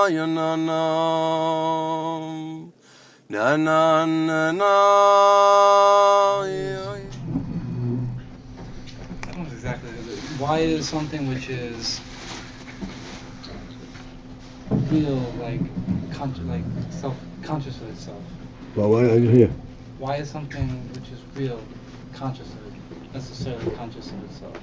ya na na na na na na. I don't know exactly. Why is something which is real, like self-conscious of itself? Well, why are you here? Why is something which is real conscious of it, necessarily conscious of itself?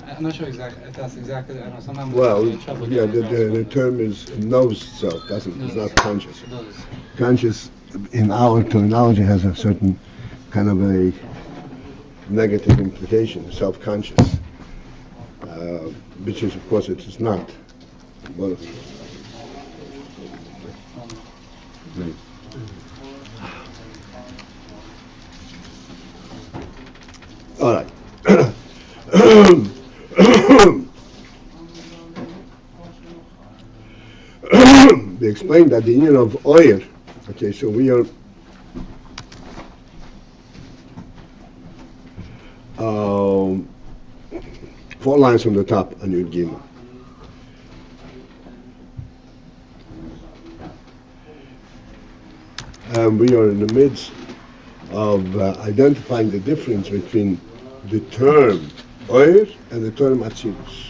I'm not sure exactly if that's exactly. I don't know. Sometimes Well, I'm in trouble yeah, getting across the what term is knows self, it's not conscious. Knows. Conscious, in our terminology, has a certain kind of a negative implication, self-conscious, which is, of course, it is not. Well, all right. We explained that the union of oil. Okay, so we are um, 4 lines from the top on Yud Gimel. We are in the midst of identifying the difference between the term oil and the term atzilus.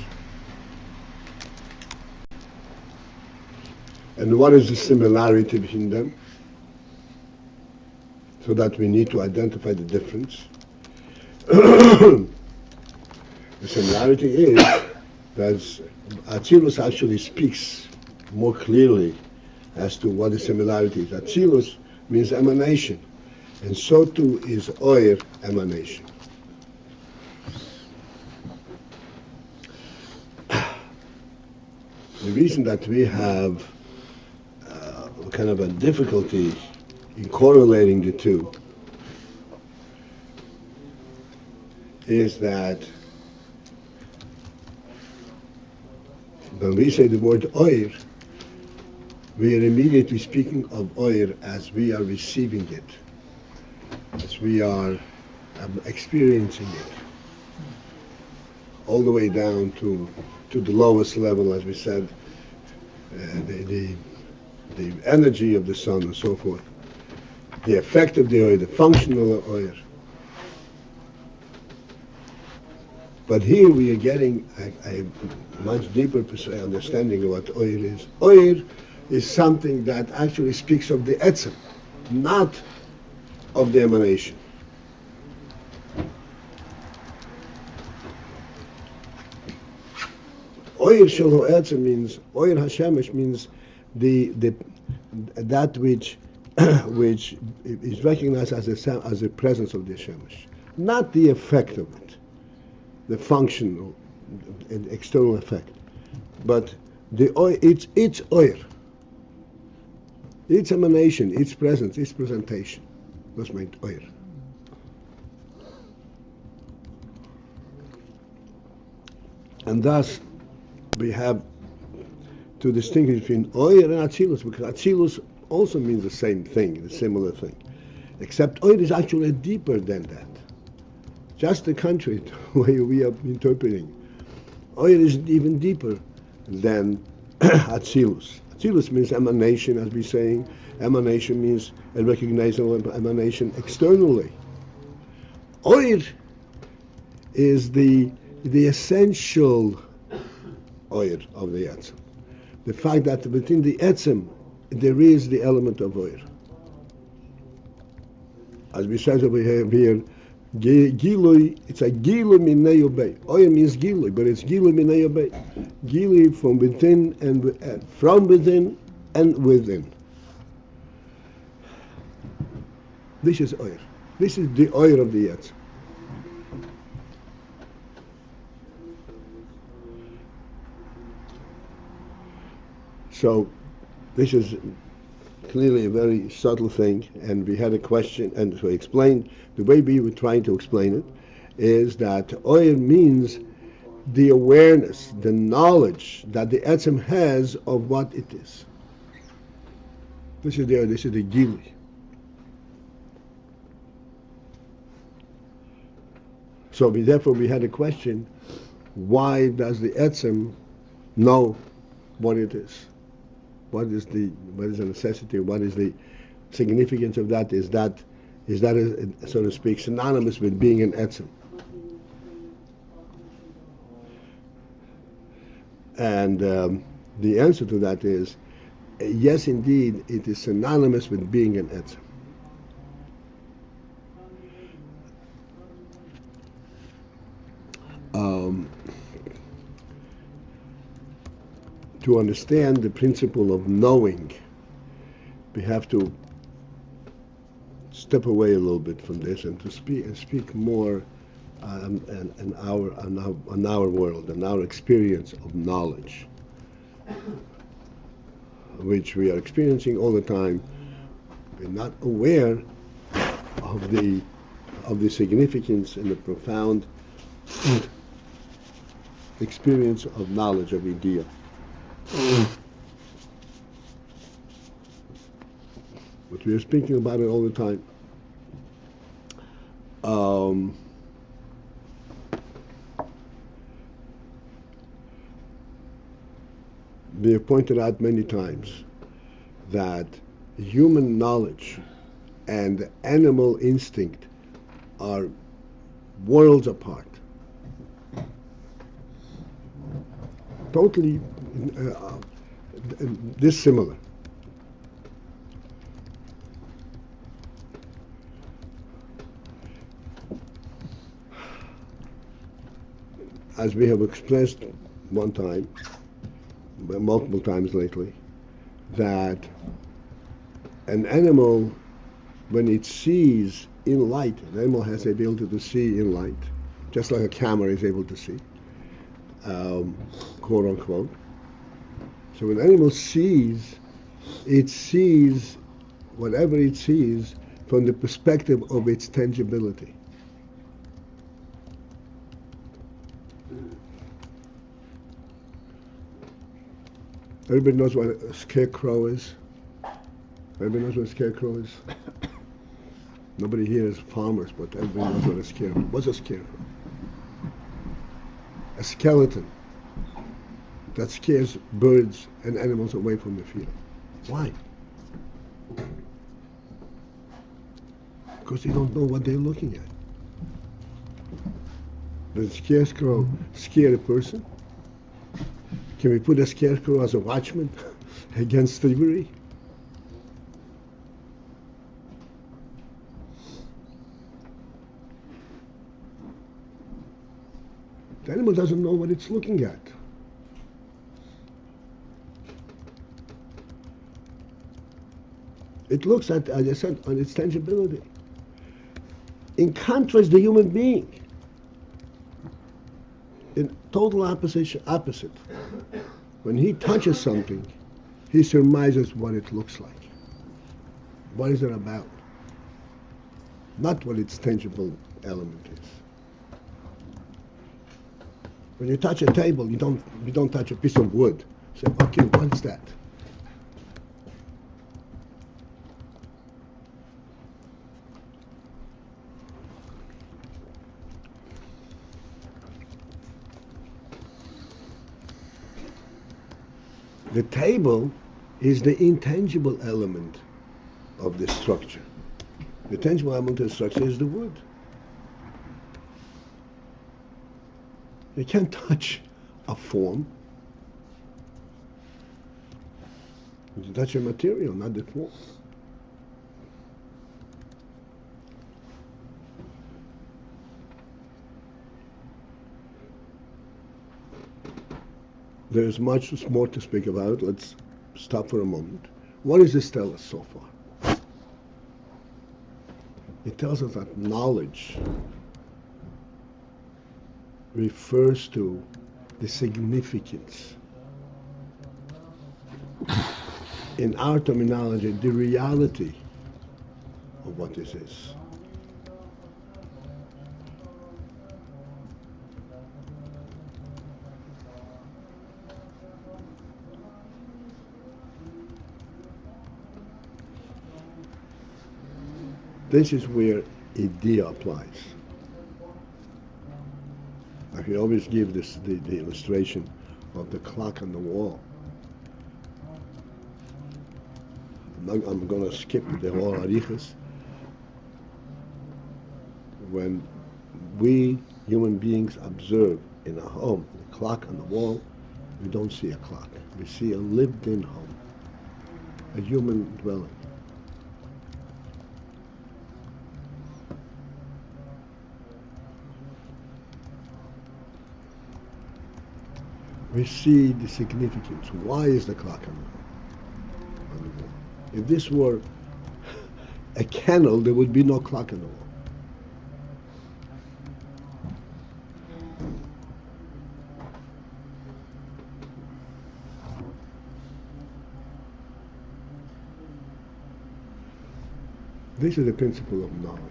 And what is the similarity between them? So that we need to identify the difference. The similarity is that Atzilus actually speaks more clearly as to what the similarity is. Atzilus means emanation, and so too is Oyer emanation. The reason that we have kind of a difficulty in correlating the two is that when we say the word oir, we are immediately speaking of oir as we are receiving it, as we are experiencing it, all the way down to the lowest level, as we said, the energy of the sun and so forth, the effect of the oil, the functional oil. But here we are getting a much deeper understanding of what oil is. Oil is something that actually speaks of the etzem, not of the emanation. Oil shelo etzem means, oil hashemesh means that which is recognized as a presence of the shemesh, not the effect of it, the functional and external effect, but the oil, its oil, its emanation, its presence, its presentation. That's meant oil. And thus we have to distinguish between oil and atzilus, because atzilus also means the same thing, the similar thing, except oil is actually deeper than that. Just the contrary to the way we are interpreting. Oil is even deeper than atzilus. Atzilus means emanation, as we're saying. Emanation means a recognizable emanation externally. Oil is the essential oil of the etzem. The fact that within the etzem there is the element of oil. As we said over here, Gilui, it's a Gilui minei obey. Oil means Gilui, but it's Gilui minei obey. Gilui from within and from within and within. This is oil. This is the oil of the Yetz. So this is clearly a very subtle thing, and we had a question, and to explain, the way we were trying to explain it is that oil means the awareness, the knowledge that the etzem has of what it is. This is the gili. So therefore we had a question, why does the etzem know what it is? What is the necessity? What is the significance of that? Is that so to speak, synonymous with being an etzem? And the answer to that is yes, indeed, it is synonymous with being an etzem. To understand the principle of knowing, we have to step away a little bit from this and to speak more on our world and our experience of knowledge, which we are experiencing all the time. We're not aware of the significance and the profound experience of knowledge, of idea. But we are speaking about it all the time. We have pointed out many times that human knowledge and animal instinct are worlds apart. Totally dissimilar. As we have expressed one time, multiple times lately, that an animal, when it sees in light, an animal has the ability to see in light, just like a camera is able to see, quote unquote. So when an animal sees, it sees whatever it sees from the perspective of its tangibility. Everybody knows what a scarecrow is? Everybody knows what a scarecrow is? Nobody here is farmers, but everybody knows what a scarecrow is. What's a scarecrow? A skeleton that scares birds and animals away from the field. Why? Because they don't know what they're looking at. Does a scarecrow scare a person? Can we put a scarecrow as a watchman against thievery? The animal doesn't know what it's looking at. It looks at, as I said, on its tangibility. In contrast, the human being, in total opposite. When he touches something, he surmises what it looks like. What is it about? Not what its tangible element is. When you touch a table, you don't touch a piece of wood. You say, okay, what's that? The table is the intangible element of the structure. The tangible element of the structure is the wood. You can't touch a form. You touch a material, not the form. There's much more to speak about. Let's stop for a moment. What does this tell us so far? It tells us that knowledge refers to the significance. In our terminology, the reality of what this is. This is where idea applies. A Like we always give the illustration of the clock on the wall. I'm going to skip the whole arichas. When we human beings observe in a home the clock on the wall, we don't see a clock. We see a lived-in home, a human dwelling. We see the significance. Why is the clock on the wall? If this were a candle, there would be no clock on the wall. This is the principle of knowledge.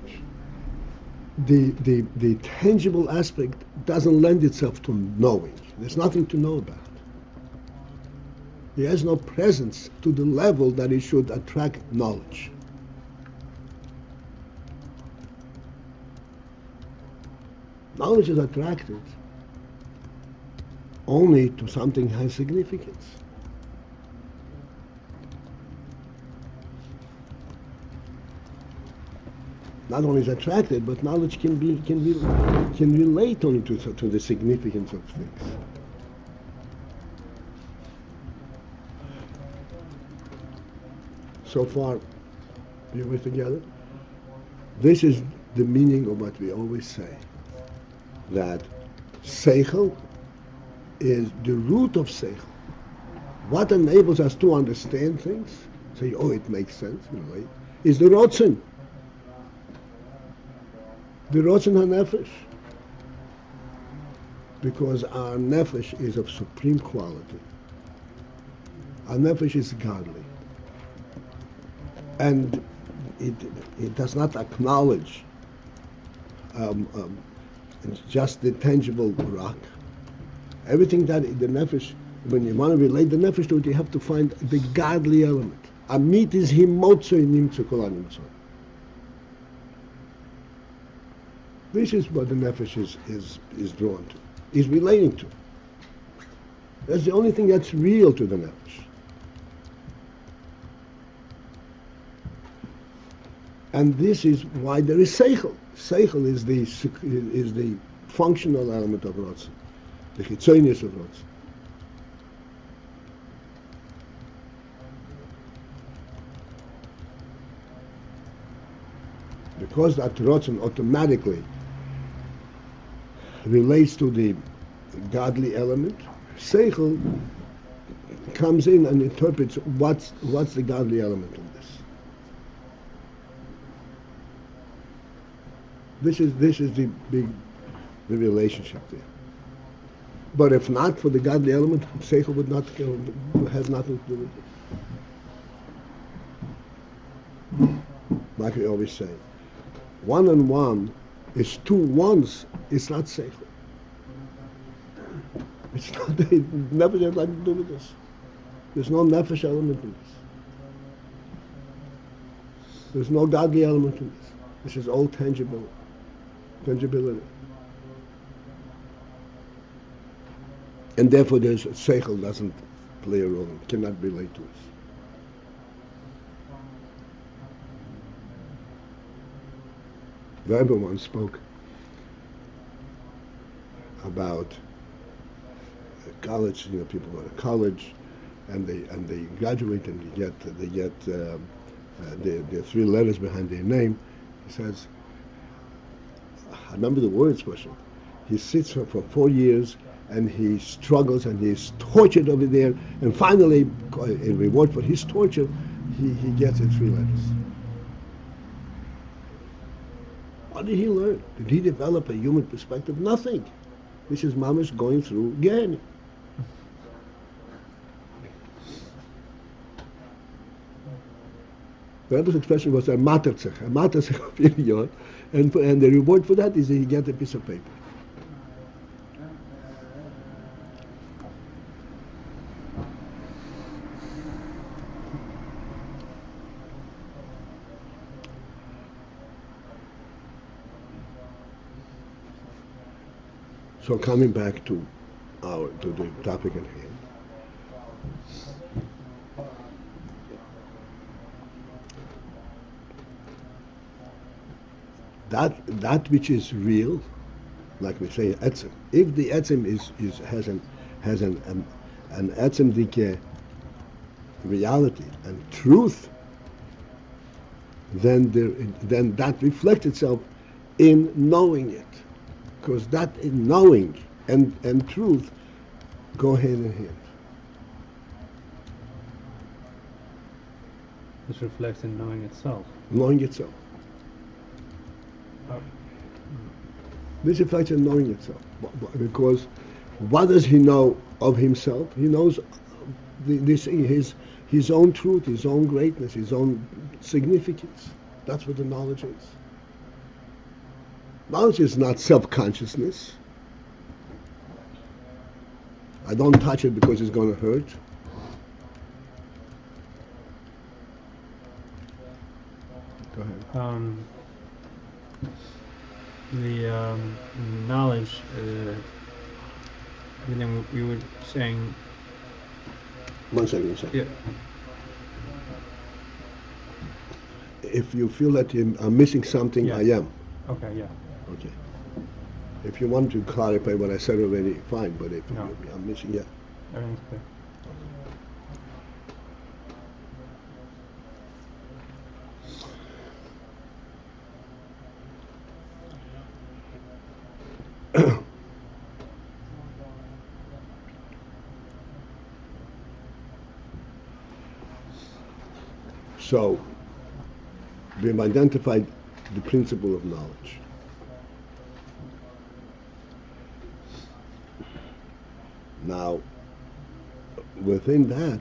The tangible aspect doesn't lend itself to knowing. There's nothing to know about. He has no presence to the level that it should attract knowledge. Knowledge is attracted only to something that has significance. Not only is attracted, but knowledge can relate only to the significance of things. So far, are we together? This is the meaning of what we always say, that seichel is the root of seichel. What enables us to understand things, say, oh, it makes sense, right? Is the rotzen. The rotzen ha-nefesh. Because our nefesh is of supreme quality. Our nefesh is godly. And it does not acknowledge just the tangible rock. Everything that the nefesh, when you want to relate the nefesh to it, you have to find the godly element. Amit is himotzo nimtzu kol animtzon. This is what the nefesh is drawn to, is relating to. That's the only thing that's real to the nefesh. And this is why there is seichel. Seichel is the functional element of rotzen, the chitzonius of rotzen. Because that rotzen automatically relates to the godly element, seichel comes in and interprets what's the godly element in this. This is the relationship there. But if not for the godly element, seichel would not has nothing to do with it. Like we always say, 1 and 1 is 2 ones. It's not seichel. It's not. Nefesh has nothing to do with this. There's no nefesh element in this. There's no godly element in this. This is all tangibility. And therefore there's seichel doesn't play a role, it cannot relate to us. The Rebbe once spoke about college. People go to college, and they graduate, and they get the 3 letters behind their name. He says, I remember the words, Moshe. He sits for 4 years, and he struggles, and he's tortured over there, and finally, in reward for his torture, he gets the 3 letters. What did he learn? Did he develop a human perspective? Nothing. This is mamash going through Gehenna. The Rebbe's expression was a materzech of period, and the reward for that is that he gets a piece of paper. So coming back to the topic at hand. That which is real, like we say, etzem. If the etzem has an etzemdike reality and truth, then that reflects itself in knowing it, because that in knowing and truth go hand in hand. This reflects in knowing itself. Knowing itself. This reflects in knowing itself, because what does he know of himself? He knows his own truth, his own greatness, his own significance. That's what the knowledge is. Knowledge is not self-consciousness. I don't touch it because it's going to hurt. Go ahead. The knowledge, and then we were saying. One second. Yeah. If you feel that I'm missing something, Yeah. I am. Okay. Yeah. Okay. If you want to clarify what I said already, fine. But if No. I'm missing, yeah. Everything's clear. So, we've identified the principle of knowledge. Now, within that,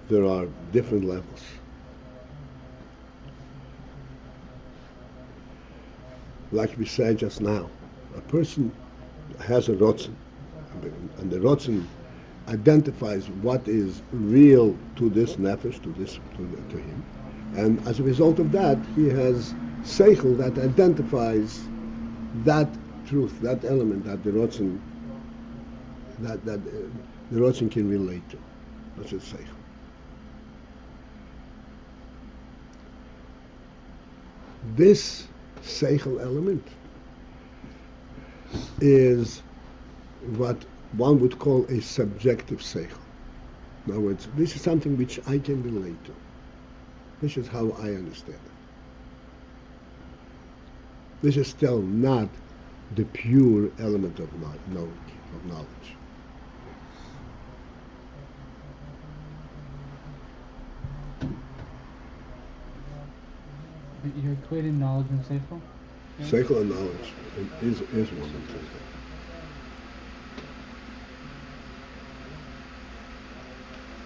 there are different levels. Like we said just now, a person has a rotzen, and the rotzen identifies what is real to this nefesh, to him, and as a result of that, he has seichel that identifies that truth, that element that the rotzen the rotzen can relate to. That's his seichel. This seichel element is what one would call a subjective seichel. In other words, this is something which I can relate to. This is how I understand it. This is still not the pure element of knowledge. You're equating knowledge and seichel? Seichel and knowledge is one of them.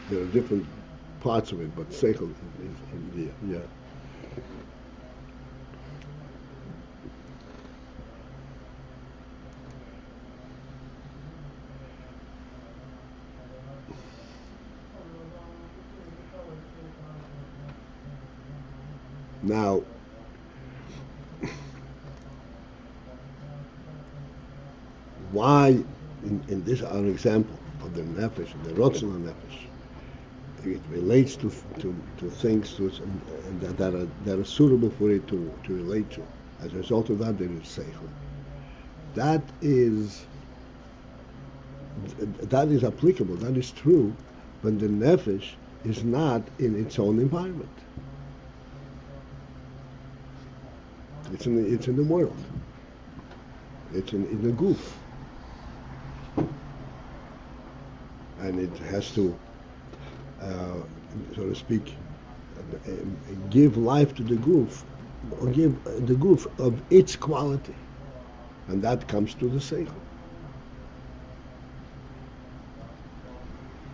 There are different parts of it, but seichel is in there, yeah. Now, why, in this our example of the nefesh, the rotzen nefesh, it relates to things that are suitable for it to relate to. As a result of that, there is seichel. That is applicable. That is true, when the nefesh is not in its own environment. It's in the world. It's in the goof, and it has to, so to speak, give life to the goof, or give the goof of its quality, and that comes to the seichel.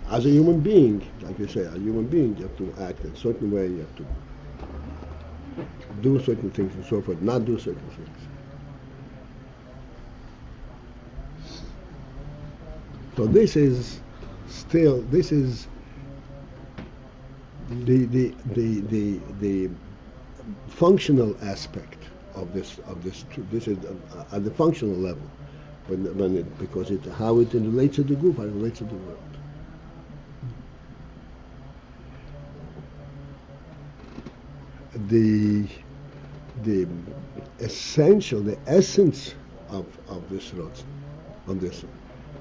As a human being, like we say, a human being, you have to act in a certain way. You have to do certain things and so forth, not do certain things. So this is the functional aspect This is at the functional level, because how it relates to the group, how it relates to the world. The the essence of this rotzen, of this,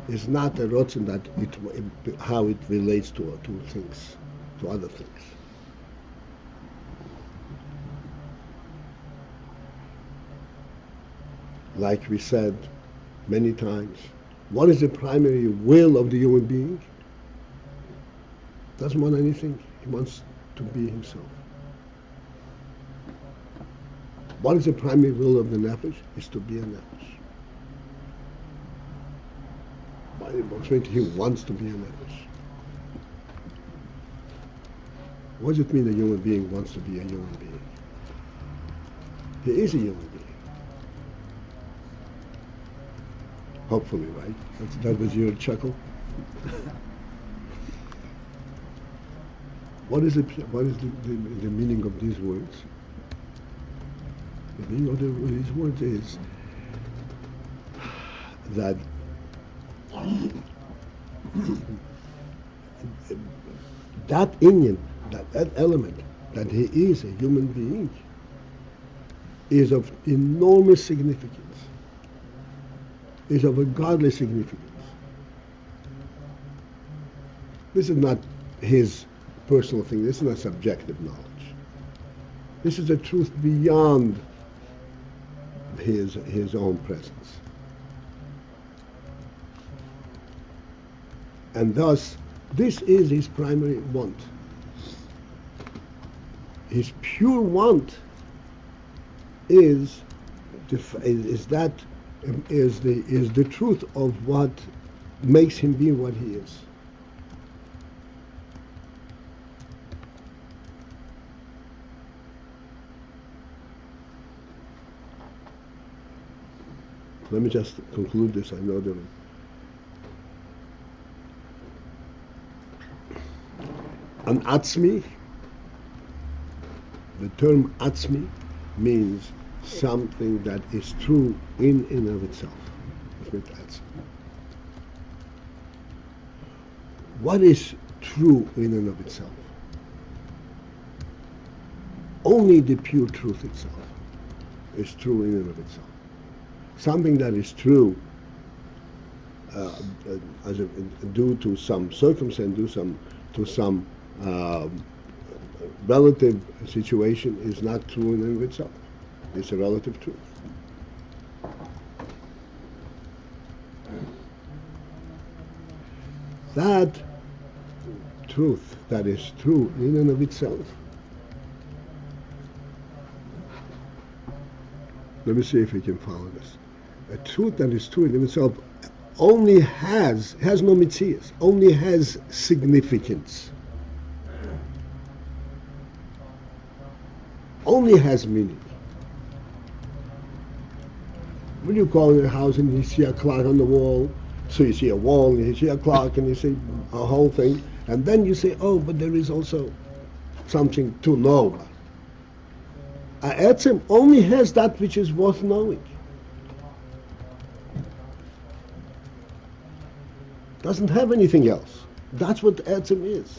is not a rotzen that how it relates to things, to other things. Like we said many times, what is the primary will of the human being? Doesn't want anything. He wants to be himself. What is the primary will of the nefesh? Is to be a nefesh. He wants to be a nefesh. What does it mean a human being wants to be a human being? He is a human being. Hopefully, right? That was your chuckle. What is the meaning of these words? The meaning of these words is that that Inyan, that element, that he is a human being, is of enormous significance, is of a godly significance. This is not his personal thing. This is not subjective knowledge. This is a truth beyond his own presence. And thus, this is his primary want. His pure want is the truth of what makes him be what he is. Let me just conclude this. I know that an atzmi, the term atzmi means something that is true in and of itself. What is true in and of itself? Only the pure truth itself is true in and of itself. Something that is true due to some circumstance, due to some relative situation, is not true in and of itself. It's a relative truth. That truth that is true in and of itself, let me see if we can follow this. A truth that is true in and of itself only has no mitzias, only has significance, only has meaning. When you call in a house and you see a clock on the wall, so you see a wall and you see a clock and you see a whole thing, and then you say, oh, but there is also something to know. Etzem only has that which is worth knowing. Doesn't have anything else. That's what Etzem is.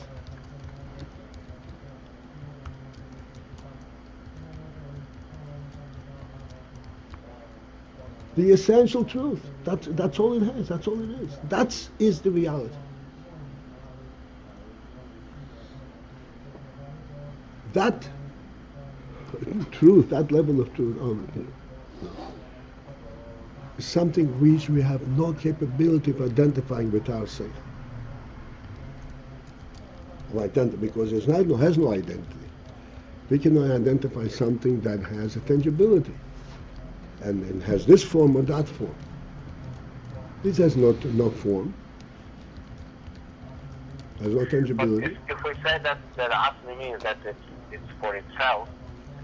The essential truth. That's all it has. That's all it is. That is the reality. That truth, that level of truth, is something which we have no capability of identifying with ourselves. Because it has no identity. We cannot identify something that has a tangibility and has this form or that form. This has no form, has no tangibility. But if we say that Atmi means that it's for itself,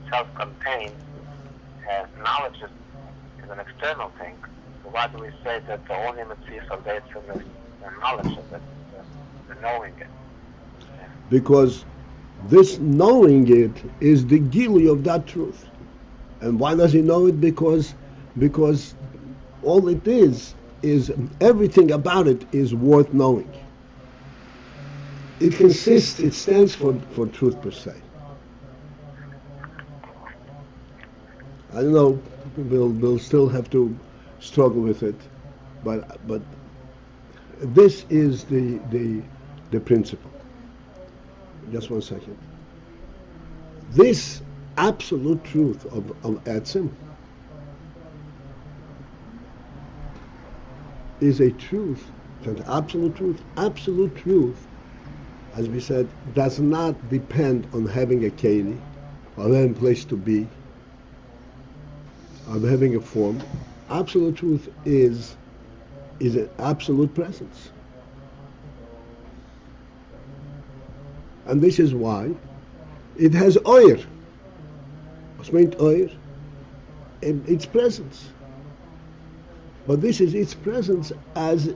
self-contained, knowledge is an external thing, so why do we say that the only mitzvah is from the knowledge of it, the knowing it? Because this knowing it is the gili of that truth. And why does he know it? Because all it is everything about it is worth knowing. It stands for truth per se. I don't know, we'll still have to struggle with it, but this is the principle. Just 1 second. This absolute truth of Etzim is a truth, an absolute truth. Absolute truth, as we said, does not depend on having a keli, or having a place to be, or having a form. Absolute truth is an absolute presence. And this is why it has oyer. What's meant oyer? Its presence. But this is its presence as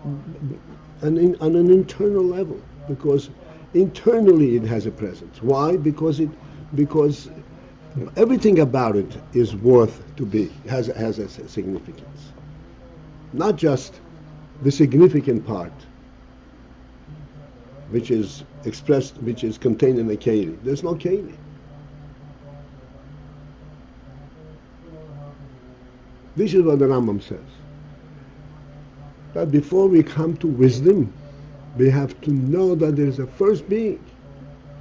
on an internal level, because internally it has a presence. Why? Because everything about it is worth to be, has a significance. Not just the significant part, which is expressed, which is contained in a keli. There's no keli. This is what the Rambam says. That before we come to wisdom, we have to know that there is a first being.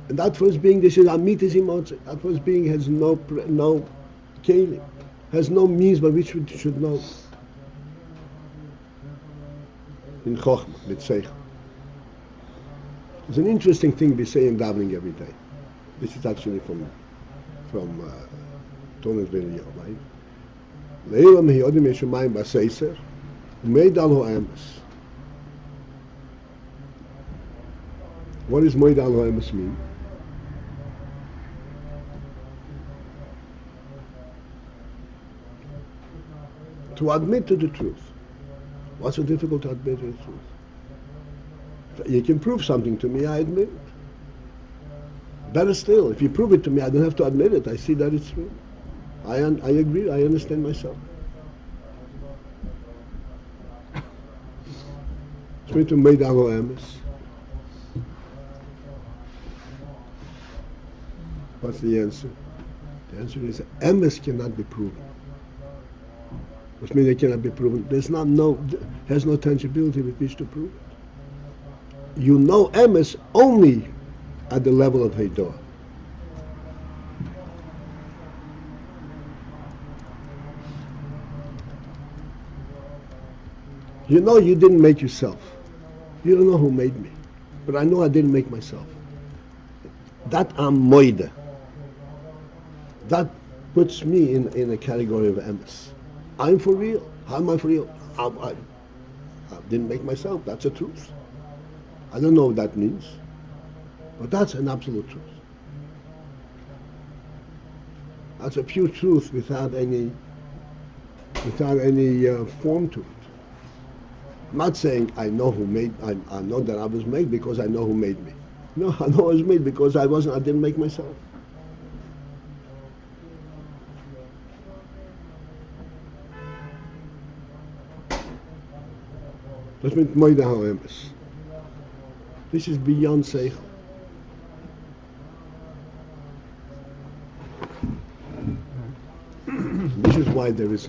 And that first being, this is Amitis Imotze. That first being has no keli, has no means by which we should know. In Chochmah, with Seichel. It's an interesting thing we say in davening every day. This is actually from Toner's video, right? Leilam hiyodim yeshumayim b'seiser, umeid al ho'emes. What does moed al ho'emes mean? To admit to the truth. What's so difficult to admit to the truth? You can prove something to me, I admit it. Better still, if you prove it to me, I don't have to admit it. I see that it's true. I agree, I understand myself. It's going to make our emes. What's the answer? The answer is emes cannot be proven. Which means it cannot be proven. Has no tangibility with which to prove it. You know emes only at the level of Heidah. You know you didn't make yourself. You don't know who made me. But I know I didn't make myself. That I'm moide. That puts me in a category of emes. I'm for real. How am I for real? I didn't make myself. That's the truth. I don't know what that means. But that's an absolute truth. That's a pure truth without any form to it. I'm not saying I know who made. I know that I was made because I know who made me. No, I know I was made because I didn't make myself. That's meant moide ha'emes. This is beyond seichel. This is why there is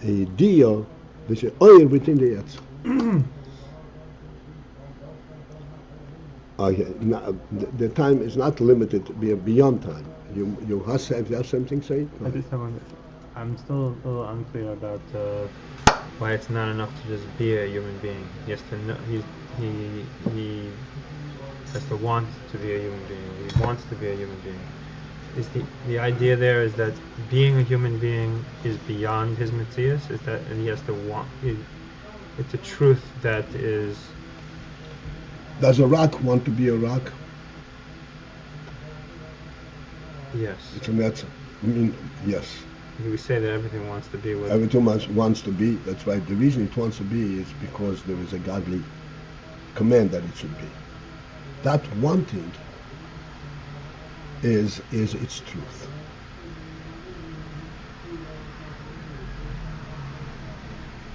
a deal, which is oil within the yetzer. Okay, now, the time is not limited to be beyond time. You have something to say? I'm still a little unclear about why it's not enough to just be a human being. He has to know, he has to want to be a human being. He wants to be a human being. Is the idea there is that being a human being is beyond his metzius? Is that he has to want? It's a truth that is. Does a rock want to be a rock? Yes. It's a matter. I mean, yes. We say that everything wants to be what everything wants to be. That's right. The reason it wants to be is because there is a godly command that it should be. That wanting is its truth.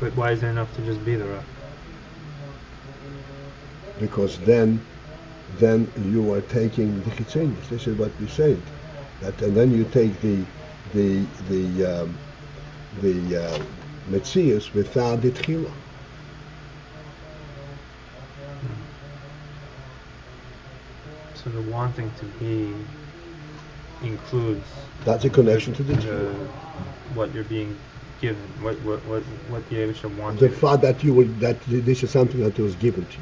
But why is it enough to just be the Ra? Because then you are taking the Chitzenis. This is what we say. That, and then you take the Metzius without the Tchila. So the wanting to be includes That's a connection to the Tchila. what you're being given, what the Eibusha wants. The fact that that this is something that was given to you.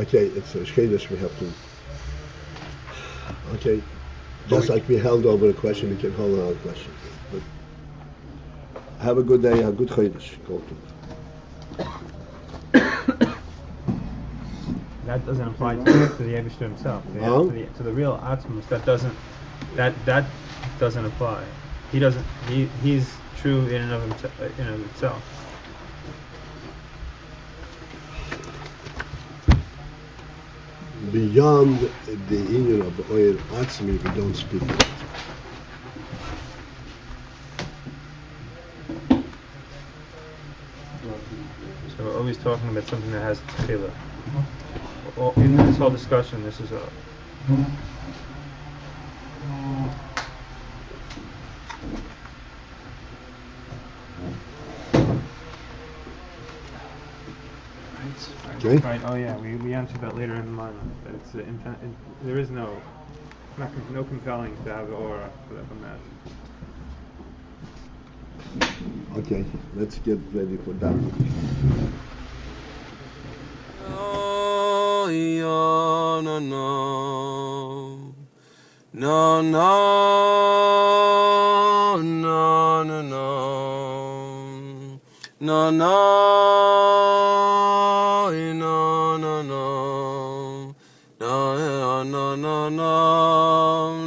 Okay, it's a shkedesh we have to. Okay, just like we held over a question, we can hold another question. But have a good day, a good chodesh. Go to. That doesn't apply to the Eibusha himself. To the real Atzmus, that doesn't apply. He doesn't. He's true in and of himself. Beyond the union of the oil atzmi, we don't speak. So we're always talking about something that has tefillah. In this whole discussion, this is a. Okay. Right. Oh yeah, we answered that later in the line. That it's there is no compelling to have the aura from that. Okay, let's get ready for that. Oh, yeah, no, no. No, no, no, no, no. No, no, no, no, no. No, no, no, no.